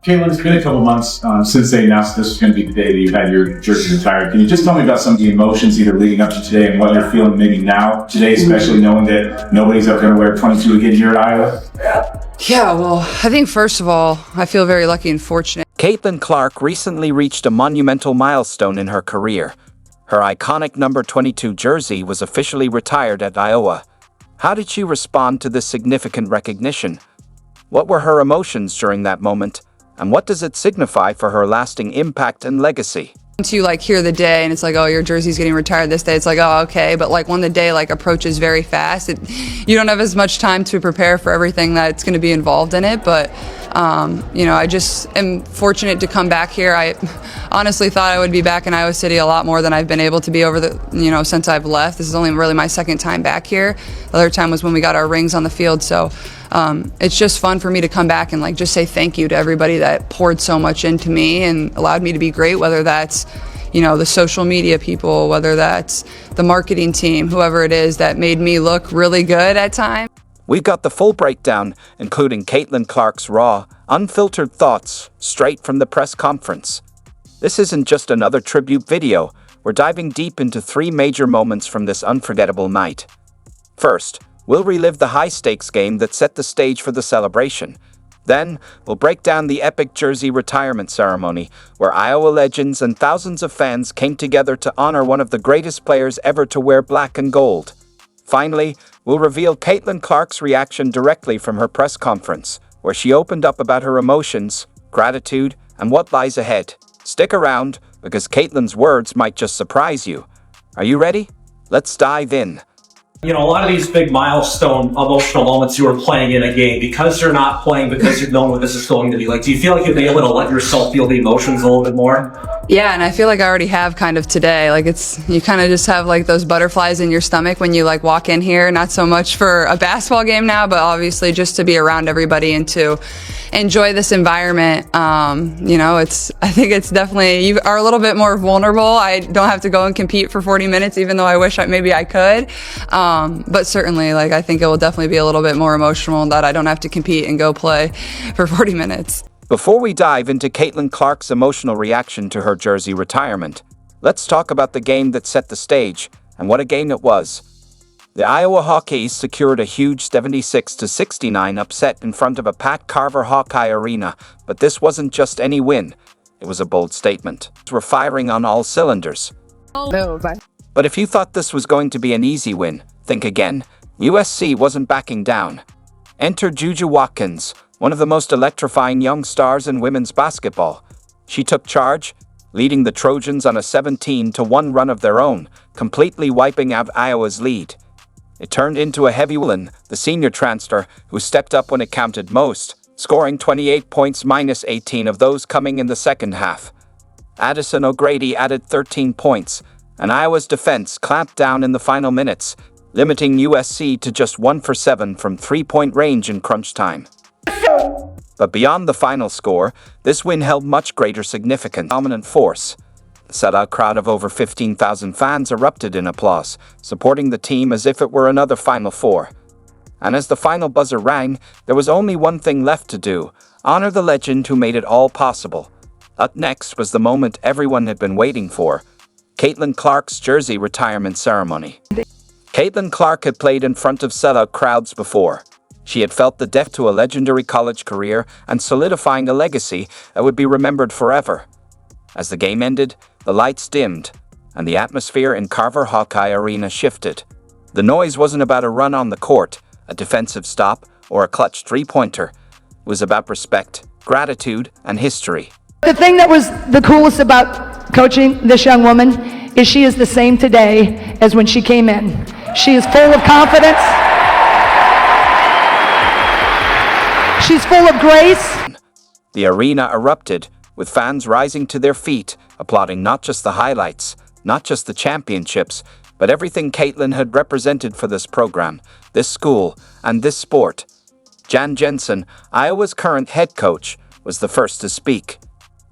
Caitlin, it's been a couple months since they announced this was going to be the day that you had your jersey retired. Can you just tell me about some of the emotions either leading up to today and what you're feeling maybe now, today, especially knowing that nobody's ever going to wear 22 again here at Iowa? Yeah, well, I think first of all, I feel very lucky and fortunate. Caitlin Clark recently reached a monumental milestone in her career. Her iconic number 22 jersey was officially retired at Iowa. How did she respond to this significant recognition? What were her emotions during that moment? And what does it signify for her lasting impact and legacy? Once you hear the day and it's like, oh, your jersey's getting retired this day, it's like, oh, okay. But when the day approaches very fast, you don't have as much time to prepare for everything that's going to be involved in it. But I just am fortunate to come back here. I honestly thought I would be back in Iowa City a lot more than I've been able to be over since I've left. This is only really my second time back here. The other time was when we got our rings on the field. So it's just fun for me to come back and just say thank you to everybody that poured so much into me and allowed me to be great, whether that's the social media people, whether that's the marketing team, whoever it is that made me look really good at times. We've got the full breakdown, including Caitlin Clark's raw, unfiltered thoughts straight from the press conference. This isn't just another tribute video. We're diving deep into three major moments from this unforgettable night. First, we'll relive the high-stakes game that set the stage for the celebration. Then, we'll break down the epic jersey retirement ceremony, where Iowa legends and thousands of fans came together to honor one of the greatest players ever to wear black and gold. Finally, we'll reveal Caitlin Clark's reaction directly from her press conference, where she opened up about her emotions, gratitude, and what lies ahead. Stick around, because Caitlin's words might just surprise you. Are you ready? Let's dive in. A lot of these big milestone emotional moments you are playing in a game, because you're not playing, because you've known what this is going to be like, do you feel like you'll be able to let yourself feel the emotions a little bit more? Yeah, and I feel like I already have kind of today. You kind of just have those butterflies in your stomach when you walk in here, not so much for a basketball game now, but obviously just to be around everybody and to enjoy this environment. I think it's definitely, you are a little bit more vulnerable. I don't have to go and compete for 40 minutes, even though I wish maybe I could. But certainly, I think it will definitely be a little bit more emotional that I don't have to compete and go play for 40 minutes. Before we dive into Caitlin Clark's emotional reaction to her jersey retirement, let's talk about the game that set the stage, and what a game it was. The Iowa Hawkeyes secured a huge 76-69 upset in front of a packed Carver Hawkeye arena, but this wasn't just any win. It was a bold statement. We're firing on all cylinders. But if you thought this was going to be an easy win, think again. USC wasn't backing down. Enter Juju Watkins, one of the most electrifying young stars in women's basketball. She took charge, leading the Trojans on a 17-1 run of their own, completely wiping out Iowa's lead. It turned into a heavy win, the senior transfer, who stepped up when it counted most, scoring 28 points minus 18 of those coming in the second half. Addison O'Grady added 13 points, and Iowa's defense clamped down in the final minutes, limiting USC to just 1 for 7 from three-point range in crunch time. But beyond the final score, this win held much greater significance. Dominant force. The sellout crowd of over 15,000 fans erupted in applause, supporting the team as if it were another Final Four. And as the final buzzer rang, there was only one thing left to do: honor the legend who made it all possible. Up next was the moment everyone had been waiting for: Caitlin Clark's jersey retirement ceremony. Caitlin Clark had played in front of sellout crowds before. She had felt the depth to a legendary college career and solidifying a legacy that would be remembered forever. As the game ended, the lights dimmed, and the atmosphere in Carver Hawkeye Arena shifted. The noise wasn't about a run on the court, a defensive stop, or a clutch three-pointer. It was about respect, gratitude, and history. The thing that was the coolest about coaching this young woman is she is the same today as when she came in. She is full of confidence. She's full of grace. The arena erupted, with fans rising to their feet, applauding not just the highlights, not just the championships, but everything Caitlin had represented for this program, this school, and this sport. Jan Jensen, Iowa's current head coach, was the first to speak.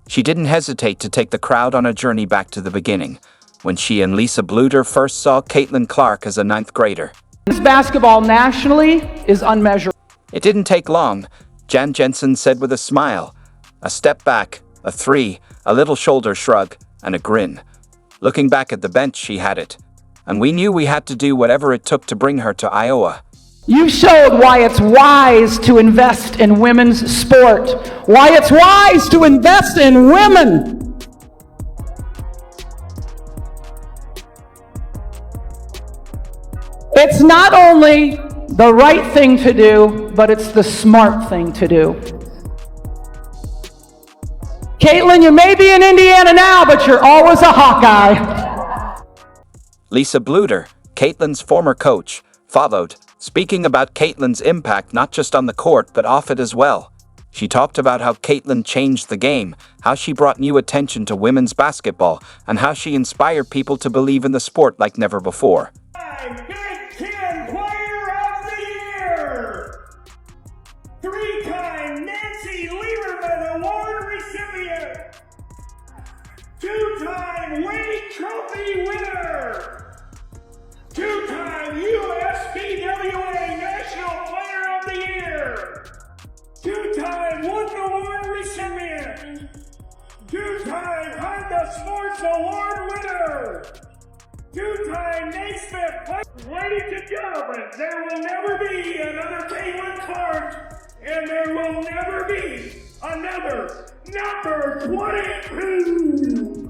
She didn't hesitate to take the crowd on a journey back to the beginning, when she and Lisa Bluter first saw Caitlin Clark as a ninth grader. This basketball nationally is unmeasurable. It didn't take long, Jan Jensen said with a smile. A step back, a three, a little shoulder shrug, and a grin. Looking back at the bench, she had it. And we knew we had to do whatever it took to bring her to Iowa. You showed why it's wise to invest in women's sport, why it's wise to invest in women. It's not only the right thing to do, but it's the smart thing to do. Caitlin, you may be in Indiana now, but you're always a Hawkeye. Lisa Bluter, Caitlin's former coach, followed, speaking about Caitlin's impact not just on the court but off it as well. She talked about how Caitlin changed the game, how she brought new attention to women's basketball, and how she inspired people to believe in the sport like never before. Big Ten Player of the Year! Three-time Nancy Lieberman Award recipient! Two-time Wade Trophy winner! Two-time USPWA National Player of the Year! Two-time Wood Award recipient! Two-time Honda Sports Award winner! Two-time Naismith player. Ladies and gentlemen, there will never be another Caitlin Clark, and there will never be another number 22.